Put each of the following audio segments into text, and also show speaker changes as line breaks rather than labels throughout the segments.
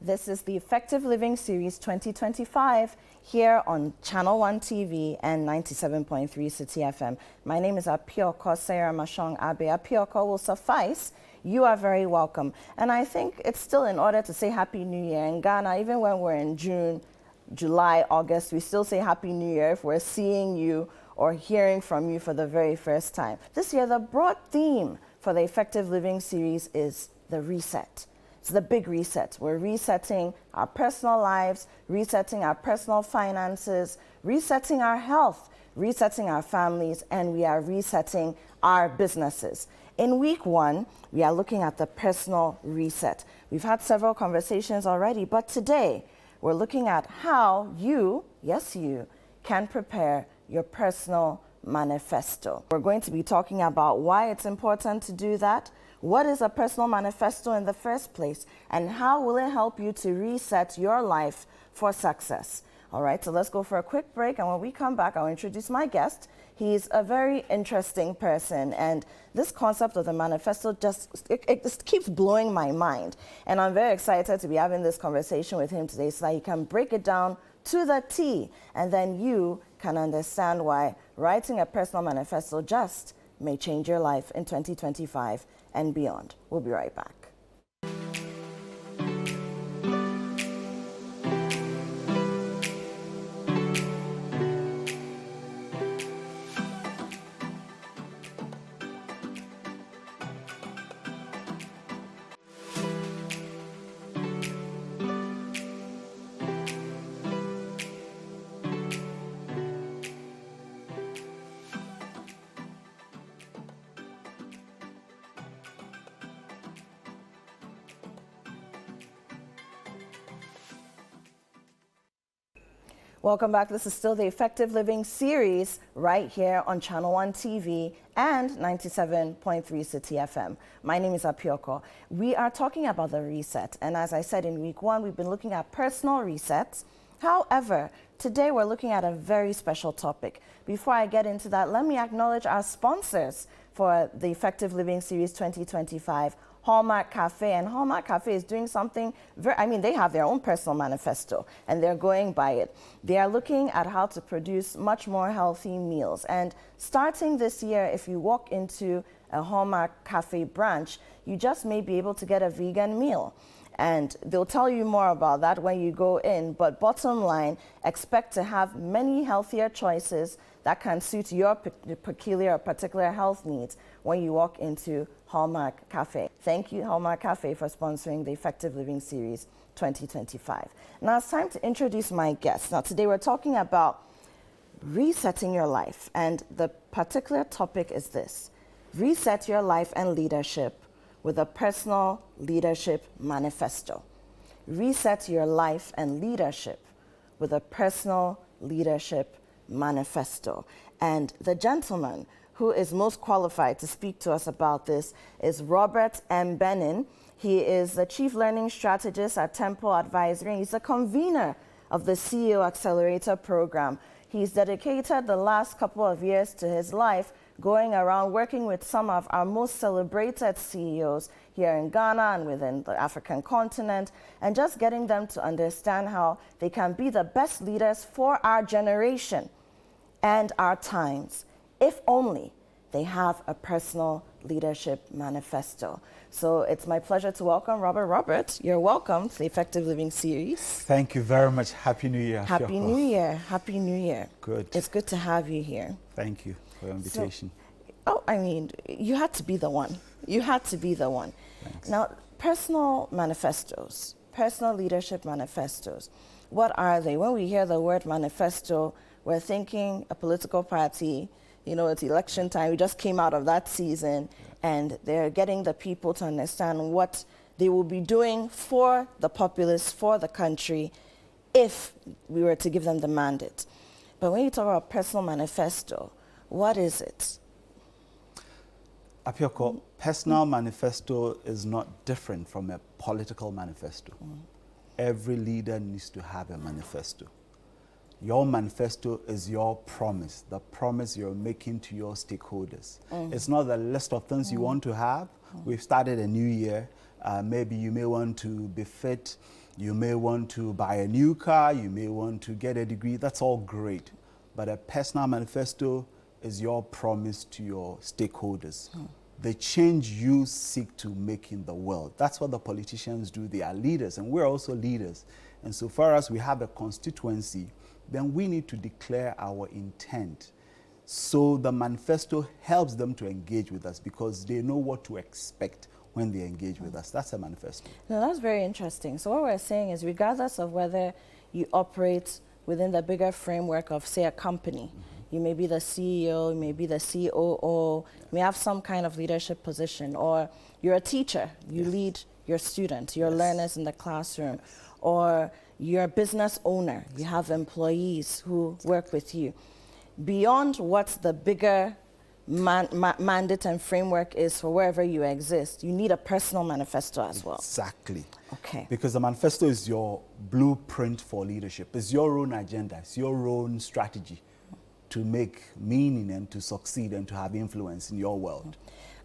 This is the Effective Living Series 2025 here on ChannelOne TV and 97.3 City FM. My name is Apioko Sarah Mashong Abe. Apioko will suffice. You are very welcome. And I think it's still in order to say Happy New Year in Ghana, even when we're in June, July, August, we still say Happy New Year if we're seeing you or hearing from you for the very first time. This year, the broad theme for the Effective Living Series is the reset. It's the big reset. We're resetting our personal lives, resetting our personal finances, resetting our health, resetting our families, and we are resetting our businesses. In week 1, we are looking at the personal reset. We've had several conversations already, but today we're looking at how you, yes you, can prepare your personal manifesto. We're going to be talking about why it's important to do that, what is a personal manifesto in the first place, and how will it help you to reset your life for success. All right, so let's go for a quick break, and when we come back, I'll introduce my guest. He's a very interesting person, and this concept of the manifesto it just keeps blowing my mind. And I'm very excited to be having this conversation with him today so that he can break it down to the T, and then you can understand why writing a personal manifesto just may change your life in 2025 and beyond. We'll be right back. Welcome back. This is still the Effective Living Series right here on ChannelOne TV and 97.3 City FM. My name is Apioko. We are talking about the reset. And as I said in week 1, we've been looking at personal resets. However, today we're looking at a very special topic. Before I get into that, let me acknowledge our sponsors for the Effective Living Series 2025. Hallmark Cafe, and Hallmark Cafe is doing something they have their own personal manifesto and they're going by it. They are looking at how to produce much more healthy meals. And starting this year, if you walk into a Hallmark Cafe branch, you just may be able to get a vegan meal. And they'll tell you more about that when you go in. But bottom line, expect to have many healthier choices that can suit your peculiar or particular health needs when you walk into Hallmark Cafe. Thank you, Hallmark Cafe, for sponsoring the Effective Living Series 2025. Now it's time to introduce my guest. Now today we're talking about resetting your life. And the particular topic is this: reset your life and leadership with a personal leadership manifesto. Reset your life and leadership with a personal leadership manifesto. And the gentleman who is most qualified to speak to us about this is Robert M. Benin. He is the Chief Learning Strategist at Temple Advisory, and he's the convener of the CEO Accelerator Program. He's dedicated the last couple of years to his life going around working with some of our most celebrated CEOs here in Ghana and within the African continent, and just getting them to understand how they can be the best leaders for our generation and our times, if only they have a personal leadership manifesto. So it's my pleasure to welcome Robert. Robert, you're welcome to the Effective Living Series. Thank
you very much. Happy New Year.
Happy New Year. Happy New Year.
Good.
It's good to have you here.
Thank you for your invitation.
You had to be the one. You had to be the one.
Thanks.
Now, personal manifestos, personal leadership manifestos, what are they? When we hear the word manifesto, we're thinking a political party. You know, it's election time. We just came out of that season, and they're getting the people to understand what they will be doing for the populace, for the country, if we were to give them the mandate. But when you talk about personal manifesto, what is it?
Apioko, personal manifesto is not different from a political manifesto. Every leader needs to have a manifesto. Your manifesto is your promise, the promise you're making to your stakeholders. It's not the list of things you want to have. We've started a new year. Maybe you may want to be fit. You may want to buy a new car, you may want to get a degree, that's all great. But a personal manifesto is your promise to your stakeholders. The change you seek to make in the world. That's what the politicians do. They are leaders, and we're also leaders. And so far as we have a constituency, then we need to declare our intent. So the manifesto helps them to engage with us because they know what to expect when they engage with us. That's a manifesto.
No, that's very interesting. So what we're saying is regardless of whether you operate within the bigger framework of, say, a company, you may be the CEO, you may be the COO, you may have some kind of leadership position, or you're a teacher, you lead your students, your learners in the classroom, or you're a business owner, you have employees who work with you. Beyond what the bigger mandate and framework is for wherever you exist, you need a personal manifesto as well.
Exactly.
Okay.
Because the manifesto is your blueprint for leadership. It's your own agenda. It's your own strategy to make meaning and to succeed and to have influence in your world.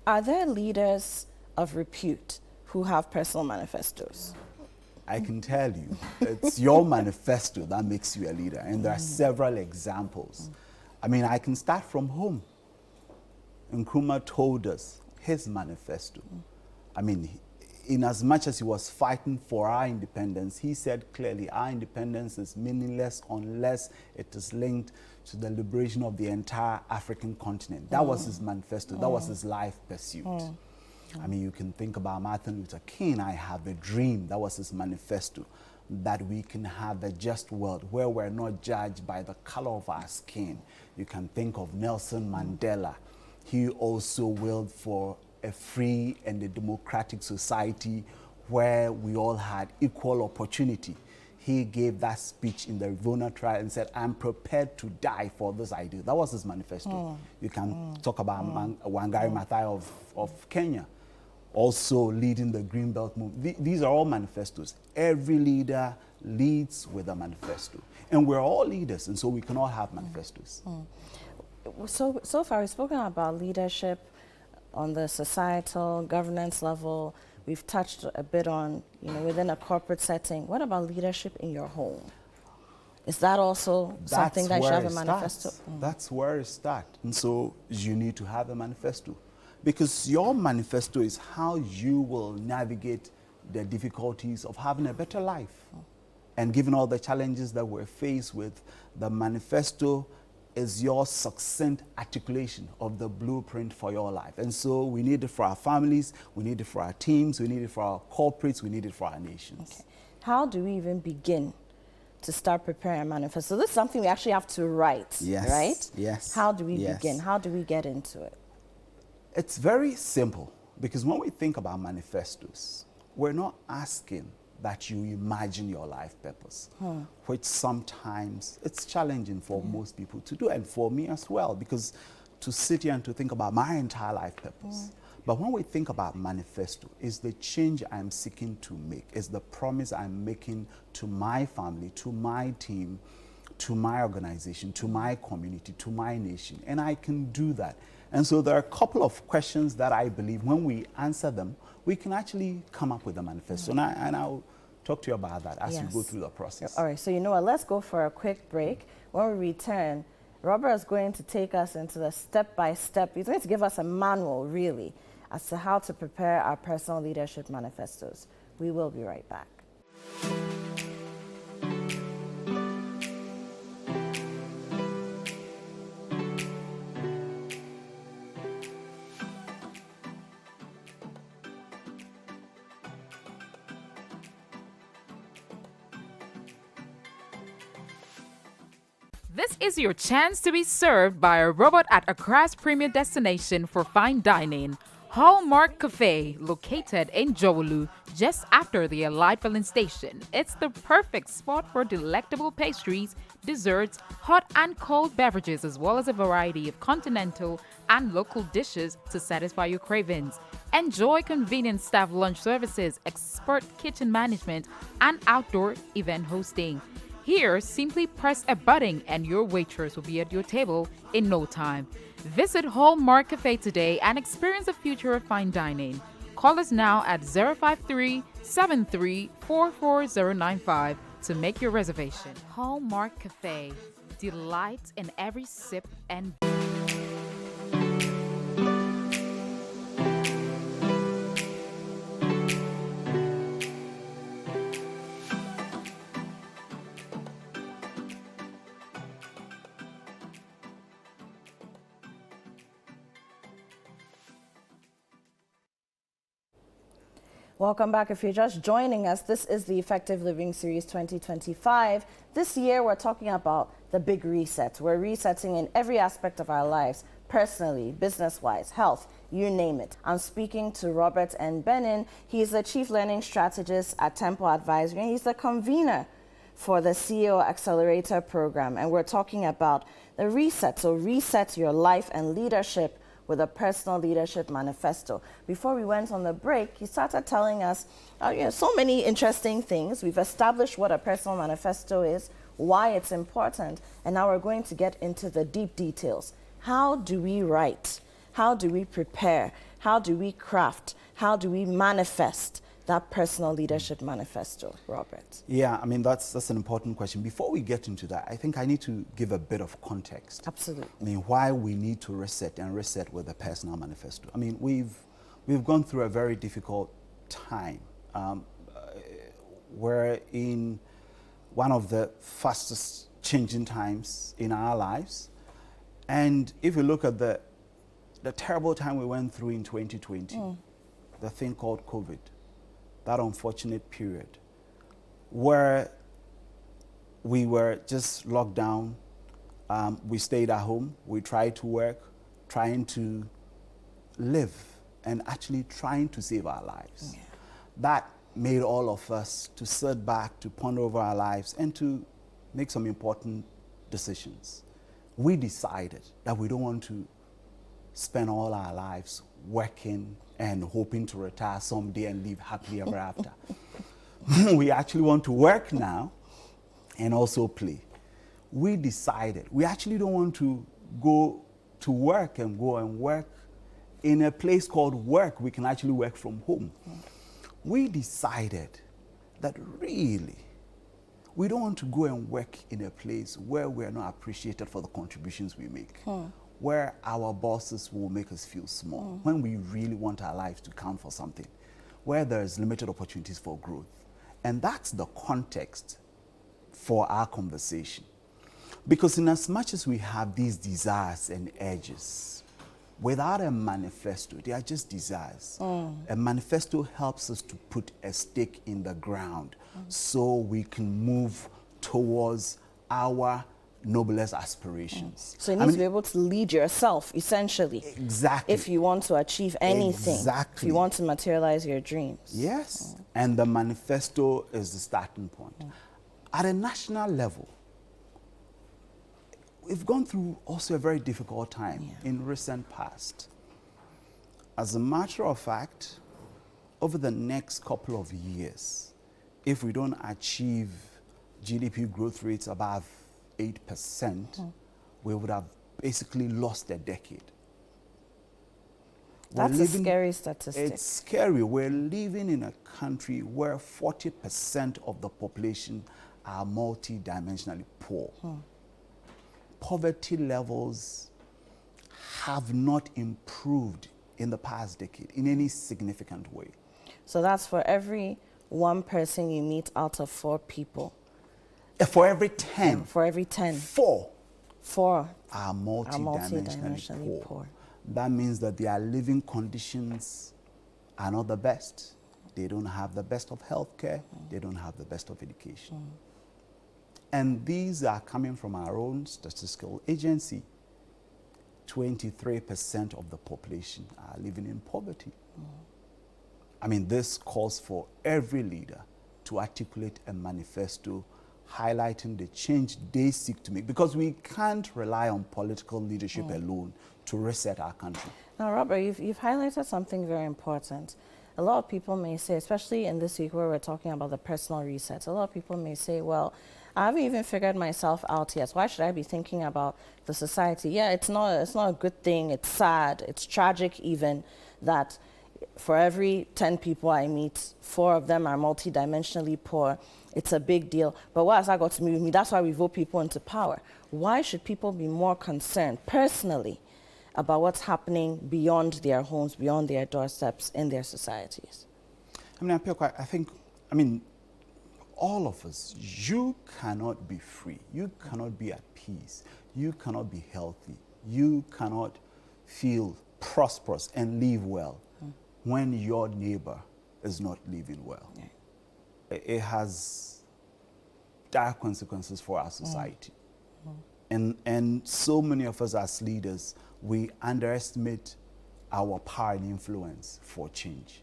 Are there leaders of repute who have personal manifestos?
I can tell you, it's your manifesto that makes you a leader. And there are several examples. I mean, I can start from home. Nkrumah told us his manifesto. I mean, in as much as he was fighting for our independence, he said clearly our independence is meaningless unless it is linked to the liberation of the entire African continent. That was his manifesto. That was his life pursuit. I mean, you can think about Martin Luther King. I have a dream. That was his manifesto, that we can have a just world where we're not judged by the color of our skin. You can think of Nelson Mandela. He also willed for a free and a democratic society where we all had equal opportunity. He gave that speech in the Rivona trial and said, I'm prepared to die for this idea. That was his manifesto. You can talk about Wangari Maathai of Kenya, also leading the Green Belt movement. These are all manifestos. Every leader leads with a manifesto. And we're all leaders, and so we can all have manifestos.
So far, we've spoken about leadership on the societal governance level. We've touched a bit on, within a corporate setting. What about leadership in your home? Is that also something that you have a manifesto?
That's where it starts. And so you need to have a manifesto. Because your manifesto is how you will navigate the difficulties of having a better life. And given all the challenges that we're faced with, the manifesto is your succinct articulation of the blueprint for your life. And so we need it for our families, we need it for our teams, we need it for our corporates, we need it for our nations.
Okay. How do we even begin to start preparing a manifesto? This is something we actually have to write, right?
Yes.
How do we begin? How do we get into it?
It's very simple, because when we think about manifestos, we're not asking that you imagine your life purpose, which sometimes it's challenging for most people to do, and for me as well, because to sit here and to think about my entire life purpose. But when we think about manifesto, it's the change I'm seeking to make, it's the promise I'm making to my family, to my team, to my organization, to my community, to my nation, and I can do that. And so there are a couple of questions that I believe when we answer them, we can actually come up with a manifesto. And I'll talk to you about that as we go through the process.
All right, so you know what, let's go for a quick break. When we return, Robert is going to take us into the step-by-step. He's going to give us a manual, really, as to how to prepare our personal leadership manifestos. We will be right back.
This is your chance to be served by a robot at Accra's premier destination for fine dining, Hallmark Cafe, located in Jowolu, just after the Allied filling station. It's the perfect spot for delectable pastries, desserts, hot and cold beverages, as well as a variety of continental and local dishes to satisfy your cravings. Enjoy convenient staff lunch services, expert kitchen management, and outdoor event hosting. Here, simply press a button and your waitress will be at your table in no time. Visit Hallmark Cafe today and experience the future of fine dining. Call us now at 053-7344-095 to make your reservation. Hallmark Cafe. Delight in every sip and...
Welcome back. If you're just joining us, this is the Effective Living Series 2025. This year, we're talking about the big reset. We're resetting in every aspect of our lives, personally, business-wise, health, you name it. I'm speaking to Robert N. Benin. He's the Chief Learning Strategist at Temple Advisory, and he's the convener for the CEO Accelerator Program. And we're talking about the reset. So reset your life and leadership with a personal leadership manifesto. Before we went on the break, he started telling us so many interesting things. We've established what a personal manifesto is, why it's important, and now we're going to get into the deep details. How do we write? How do we prepare? How do we craft? How do we manifest that personal leadership manifesto, Robert?
Yeah, I mean, that's an important question. Before we get into that, I think I need to give a bit of context.
Absolutely.
I mean, why we need to reset with a personal manifesto. I mean, we've gone through a very difficult time. We're in one of the fastest changing times in our lives. And if you look at the terrible time we went through in 2020, the thing called COVID, that unfortunate period where we were just locked down, we stayed at home, we tried to work, trying to live and actually trying to save our lives. Yeah. That made all of us to sit back, to ponder over our lives and to make some important decisions. We decided that we don't want to spend all our lives working and hoping to retire someday and live happily ever after. We actually want to work now and also play. We decided we actually don't want to go to work and work in a place called work. We can actually work from home. We decided that really we don't want to go and work in a place where we're not appreciated for the contributions we make. Where our bosses will make us feel small, when we really want our lives to count for something, where there's limited opportunities for growth. And that's the context for our conversation. Because in as much as we have these desires and urges, without a manifesto, they are just desires. A manifesto helps us to put a stake in the ground so we can move towards our noblest aspirations.
So you need to be able to lead yourself, essentially.
Exactly.
If you want to achieve anything.
Exactly.
If you want to materialize your dreams.
Yes. And the manifesto is the starting point. At a national level, we've gone through also a very difficult time in recent past. As a matter of fact, over the next couple of years, if we don't achieve GDP growth rates above 8%, we would have basically lost a decade.
That's a scary statistic.
It's scary. We're living in a country where 40% of the population are multidimensionally poor. Poverty levels have not improved in the past decade in any significant way.
So that's for every one person you meet out of 4 people.
For every 10.
For every 10.
4
are
multidimensionally poor. That means that their living conditions are not the best. They don't have the best of healthcare. They don't have the best of education. And these are coming from our own statistical agency. 23% of the population are living in poverty. I mean, this calls for every leader to articulate a manifesto highlighting the change they seek to make, because we can't rely on political leadership alone to reset our country. Now,
Robert, you've highlighted something very important. A lot of people may say, especially in this week where we're talking about the personal reset, a lot of people may say, well, I haven't even figured myself out yet. Why should I be thinking about the society? Yeah, it's not a good thing. It's sad. It's tragic even that For every 10 people I meet, 4 of them are multidimensionally poor. It's a big deal. But what has that got to do with me? That's why we vote people into power. Why should people be more concerned personally about what's happening beyond their homes, beyond their doorsteps, in their societies?
I mean, I think, all of us, you cannot be free. You cannot be at peace. You cannot be healthy. You cannot feel prosperous and live well when your neighbor is not living well. Yeah. It has dire consequences for our society. And so many of us as leaders, we underestimate our power and influence for change.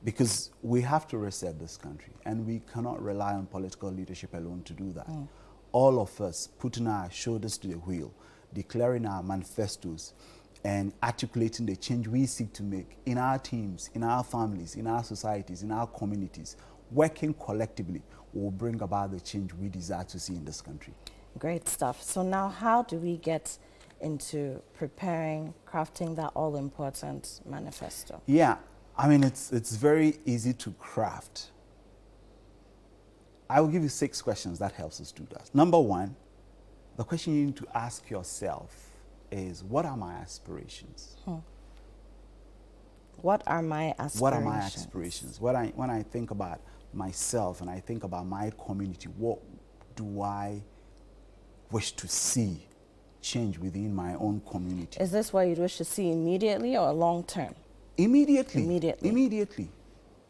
Because we have to reset this country, and we cannot rely on political leadership alone to do that. All of us putting our shoulders to the wheel, declaring our manifestos, and articulating the change we seek to make in our teams, in our families, in our societies, in our communities, working collectively will bring about the change we desire to see in this country.
Great stuff. So now how do we get into preparing, crafting that all-important manifesto?
Yeah, I mean, it's very easy to craft. I will give you 6 questions that helps us do that. Number 1, the question you need to ask yourself is, what are my aspirations?
What are my aspirations?
What are my aspirations? When I think about myself and I think about my community, what do I wish to see change within my own community?
Is this what you'd wish to see immediately or long term?
Immediately.
Immediately.
Immediately.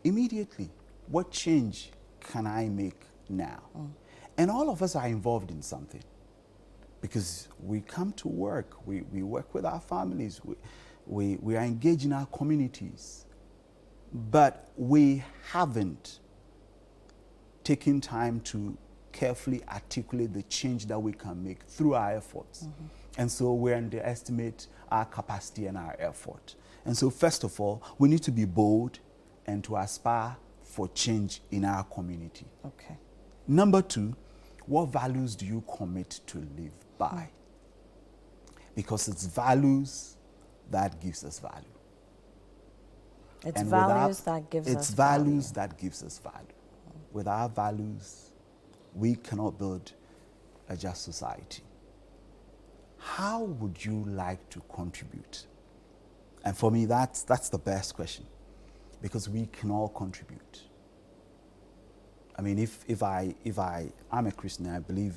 Immediately. What change can I make now? And all of us are involved in something. Because we come to work, we work with our families, we are engaged in our communities. But we haven't taken time to carefully articulate the change that we can make through our efforts. And so we underestimate our capacity and our effort. And so first of all, we need to be bold and to aspire for change in our community.
Okay.
Number 2, what values do you commit to live by? Because it's values that gives us value.
It's values that gives us value.
It's values that gives us value. Without values, we cannot build a just society. How would you like to contribute? And for me, that's the best question, because we can all contribute. I mean, if I'm a Christian, I believe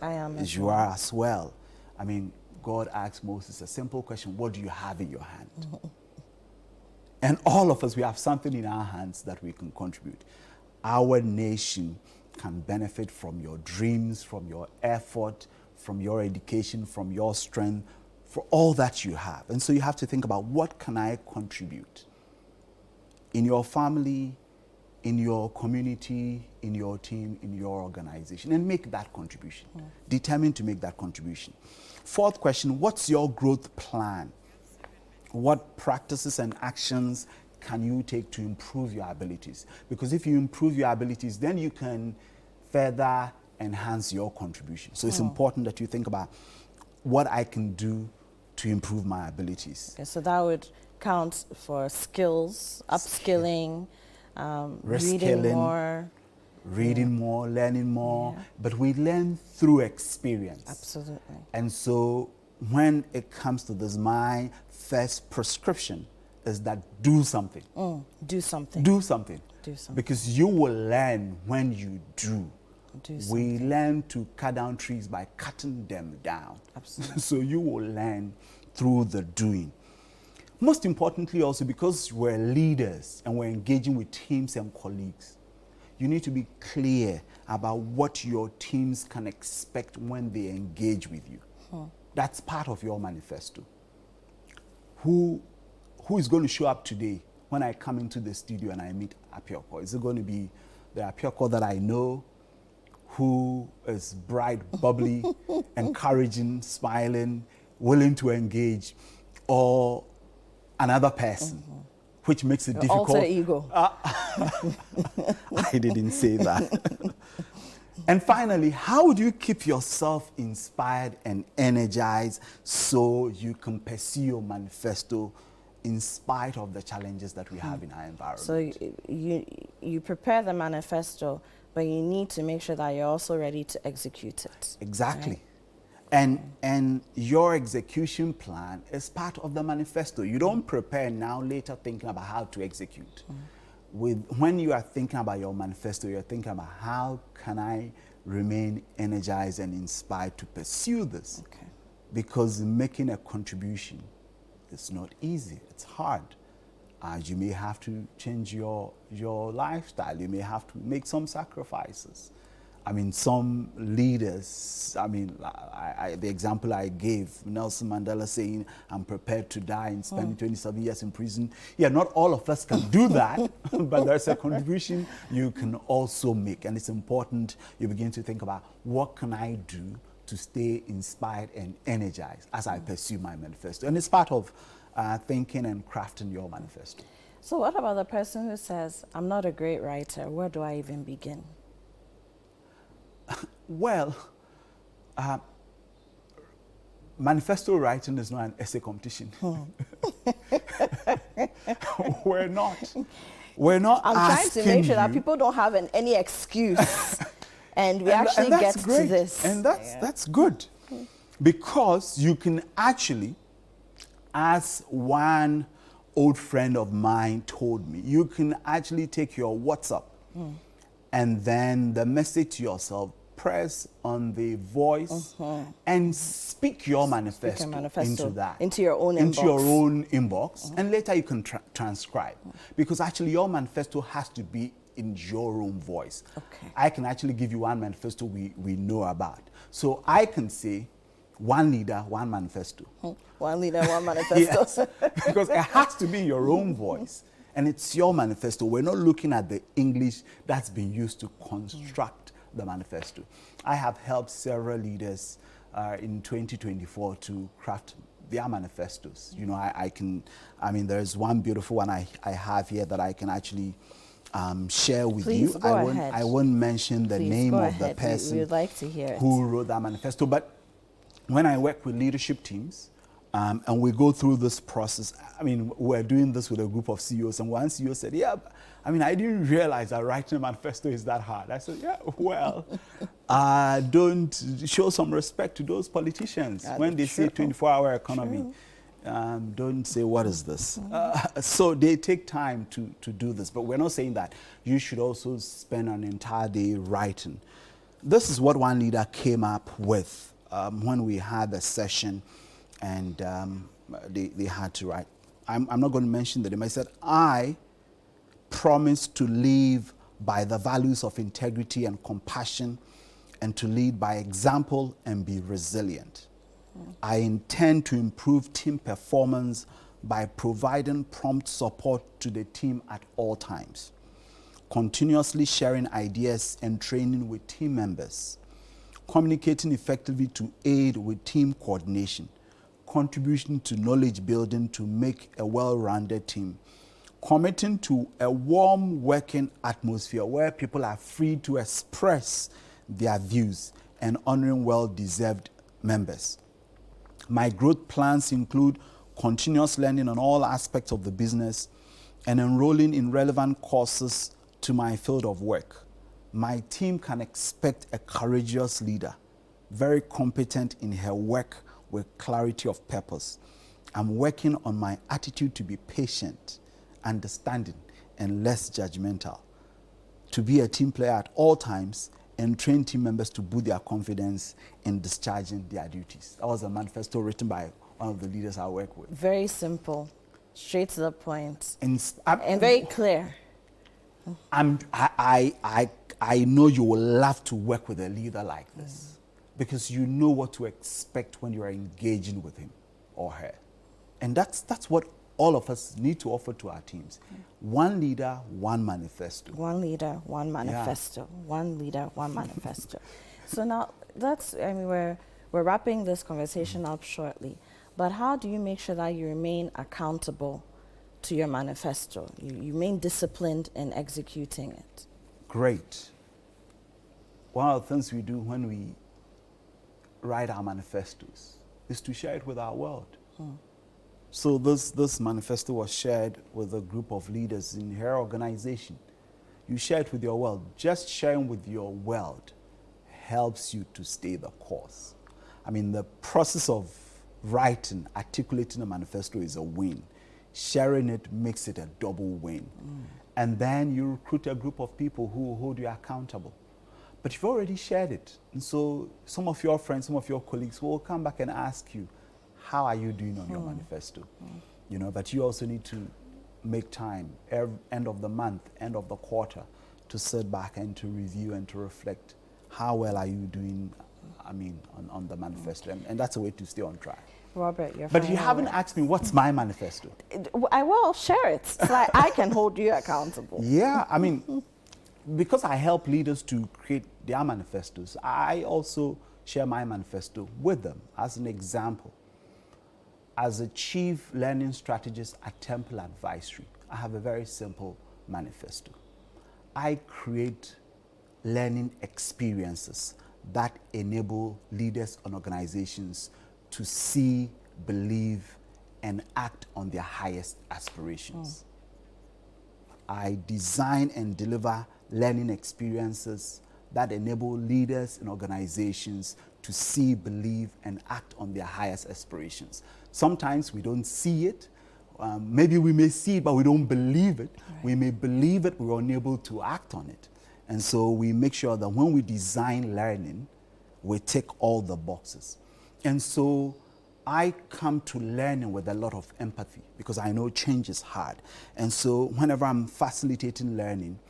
I am
as you are as well. I mean, God asked Moses a simple question: what do you have in your hand? And all of us, we have something in our hands that we can contribute. Our nation can benefit from your dreams, from your effort, from your education, from your strength, for all that you have. And so you have to think about, what can I contribute? In your family, in your community, in your team, in your organization, and make that contribution. Determined to make that contribution. 4th question, what's your growth plan? What practices and actions can you take to improve your abilities? Because if you improve your abilities, then you can further enhance your contribution. So it's important that you think about what I can do to improve my abilities.
Okay, so that would count for skills, upskilling, reading more, learning more. Yeah.
But we learn through experience.
Absolutely.
And so when it comes to this, my first prescription is that do something.
Do something.
Do something.
Do something.
Because you will learn when you do.
Do something.
We learn to cut down trees by cutting them down.
Absolutely.
So you will learn through the doing. Most importantly also, because we're leaders and we're engaging with teams and colleagues, you need to be clear about what your teams can expect when they engage with you. That's part of your manifesto. Who is going to show up today when I come into the studio and I meet Apioko? Is it going to be the Apioko that I know, who is bright, bubbly, encouraging, smiling, willing to engage, or another person, which makes it difficult?
Alter ego.
I didn't say that. And finally, how would you keep yourself inspired and energized so you can pursue your manifesto in spite of the challenges that we have in our environment.
So you prepare the manifesto, but you need to make sure that you're also ready to execute it.
Exactly.
Right?
And your execution plan is part of the manifesto. You don't prepare now, later thinking about how to execute. When you are thinking about your manifesto, you're thinking about how can I remain energized and inspired to pursue this?
Okay.
Because making a contribution is not easy. It's hard. You may have to change your lifestyle. You may have to make some sacrifices. I mean, some leaders, I mean, the example I gave, Nelson Mandela saying, I'm prepared to die and spend 27 years in prison. Yeah, not all of us can do that, but there's a contribution you can also make. And it's important you begin to think about, what can I do to stay inspired and energized as I pursue my manifesto? And it's part of thinking and crafting your manifesto.
So what about the person who says, I'm not a great writer, where do I even begin?
Well, manifesto writing is not an essay competition. We're not.
I'm trying to make sure that people don't have any excuse, and we actually get to this.
And that's good, because you can actually, as one old friend of mine told me, you can actually take your WhatsApp and then the message to yourself, press on the voice and speak your manifesto into that.
Into your own inbox.
Into your own inbox. And later you can transcribe. Because actually your manifesto has to be in your own voice.
Okay.
I can actually give you one manifesto we know about. So I can say, one leader, one manifesto.
One leader, one manifesto.
Yes, because it has to be your own voice. And it's your manifesto. We're not looking at the English that's been used to construct the manifesto. I have helped several leaders in 2024 to craft their manifestos. You know, I mean, there's one beautiful one I have here that I can actually share with
Please
you.
Go ahead.
I won't mention the name of the person
we would like to hear it.
who wrote that manifesto, but when I work with leadership teams, and we go through this process, I mean, we're doing this with a group of CEOs, and one CEO said, yeah, I mean, I didn't realize that writing a manifesto is that hard. I said, yeah, well, don't show some respect to those politicians. When they say 24-hour economy, don't say, what is this? So they take time to do this, but we're not saying that you should also spend an entire day writing. This is what one leader came up with when we had a session, and they had to write. I'm not going to mention the name. I said, I promise to live by the values of integrity and compassion, and to lead by example and be resilient. I intend to improve team performance by providing prompt support to the team at all times, continuously sharing ideas and training with team members, communicating effectively to aid with team coordination, contribution to knowledge building to make a well-rounded team, committing to a warm working atmosphere where people are free to express their views, and honoring well-deserved members. My growth plans include continuous learning on all aspects of the business and enrolling in relevant courses to my field of work. My team can expect a courageous leader, very competent in her work with clarity of purpose. I'm working on my attitude to be patient, understanding, and less judgmental, to be a team player at all times, and train team members to boost their confidence in discharging their duties. That was a manifesto written by one of the leaders I work with.
Very simple, straight to the point, and
very
clear.
I know you will love to work with a leader like this, because you know what to expect when you are engaging with him or her. And that's what all of us need to offer to our teams. One leader, one manifesto.
One leader, one manifesto. Yeah. One leader, one manifesto. So now we're wrapping this conversation up shortly, but how do you make sure that you remain accountable to your manifesto? You remain disciplined in executing it.
Great. One of the things we do when we write our manifestos is to share it with our world. So this manifesto was shared with a group of leaders in her organization. You share it with your world. Just sharing with your world helps you to stay the course. I mean, the process of writing, articulating a manifesto is a win. Sharing it makes it a double win. And then you recruit a group of people who hold you accountable. But you've already shared it. And so some of your friends, some of your colleagues will come back and ask you, how are you doing on your manifesto? You know, but you also need to make time, end of the month, end of the quarter, to sit back and to review and to reflect. How well are you doing, I mean, on the manifesto? And that's a way to stay on track.
Robert, you're
But you haven't asked me, what's my manifesto?
I will share it so that I can hold you accountable.
Yeah, I mean, because I help leaders to create their manifestos, I also share my manifesto with them as an example. As a chief learning strategist at Temple Advisory, I have a very simple manifesto. I create learning experiences that enable leaders and organizations to see, believe, and act on their highest aspirations. I design and deliver learning experiences that enable leaders and organizations to see, believe, and act on their highest aspirations. Sometimes we don't see it. Maybe we may see it, but we don't believe it. Right. We may believe it, we're unable to act on it. And so we make sure that when we design learning, we tick all the boxes. And so I come to learning with a lot of empathy because I know change is hard. And so whenever I'm facilitating learning,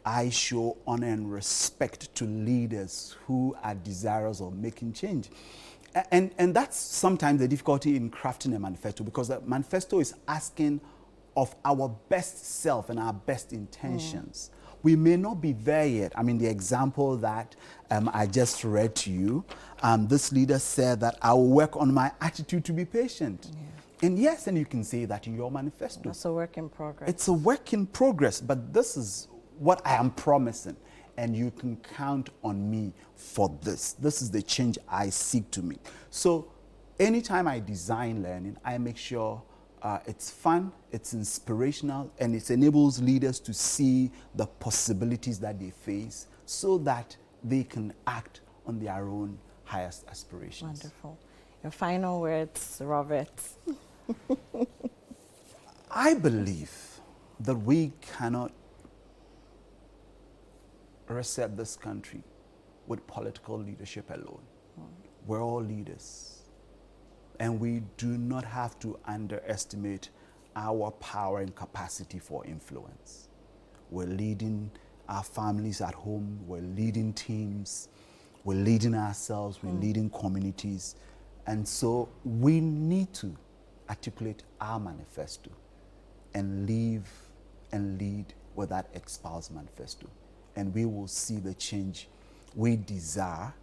I show honor and respect to leaders who are desirous of making change. And that's sometimes the difficulty in crafting a manifesto, because the manifesto is asking of our best self and our best intentions. We may not be there yet. I mean, the example that I just read to you, this leader said that I will work on my attitude to be patient. Yeah. And yes, and you can say that in your manifesto.
That's a work in progress.
It's a work in progress, but this is what I am promising, and you can count on me for this. This is the change I seek to make. So anytime I design learning, I make sure it's fun, it's inspirational, and it enables leaders to see the possibilities that they face so that they can act on their own highest aspirations.
Wonderful. Your final words, Robert.
I believe that we cannot reset this country with political leadership alone. We're all leaders. And we do not have to underestimate our power and capacity for influence. We're leading our families at home, we're leading teams, we're leading ourselves, we're leading communities. And so we need to articulate our manifesto and live and lead with that espoused manifesto. And we will see the change we desire,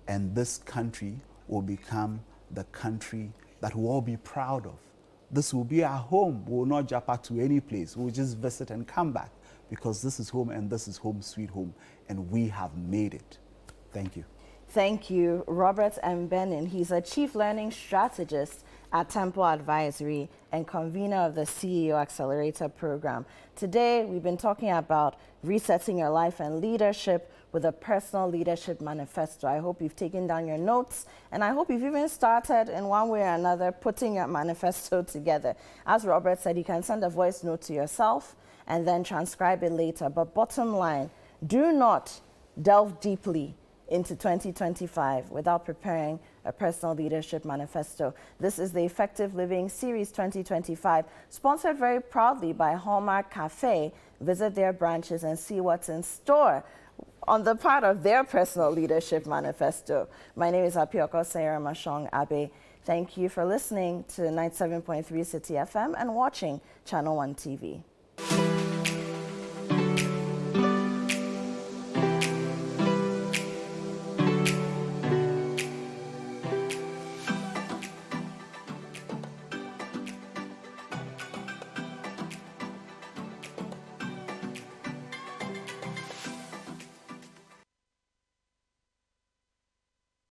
and this country will become the country that we'll all be proud of. This will be our home. We will not jump back to any place. We'll just visit and come back, because this is home and this is home sweet home, and we have made it. Thank you.
Thank you, Robert M. Benin. He's a Chief Learning Strategist at Temple Advisory and convener of the CEO Accelerator Program. Today, we've been talking about resetting your life and leadership with a personal leadership manifesto. I hope you've taken down your notes, and I hope you've even started in one way or another putting your manifesto together. As Robert said, you can send a voice note to yourself and then transcribe it later. But bottom line, do not delve deeply into 2025 without preparing a personal leadership manifesto. This is the Effective Living Series 2025, sponsored very proudly by Hallmark Cafe. Visit their branches and see what's in store on the part of their personal leadership manifesto. My name is Apioko Sarah Mashong Abe. Thank you for listening to 97.3 City FM and watching Channel One TV.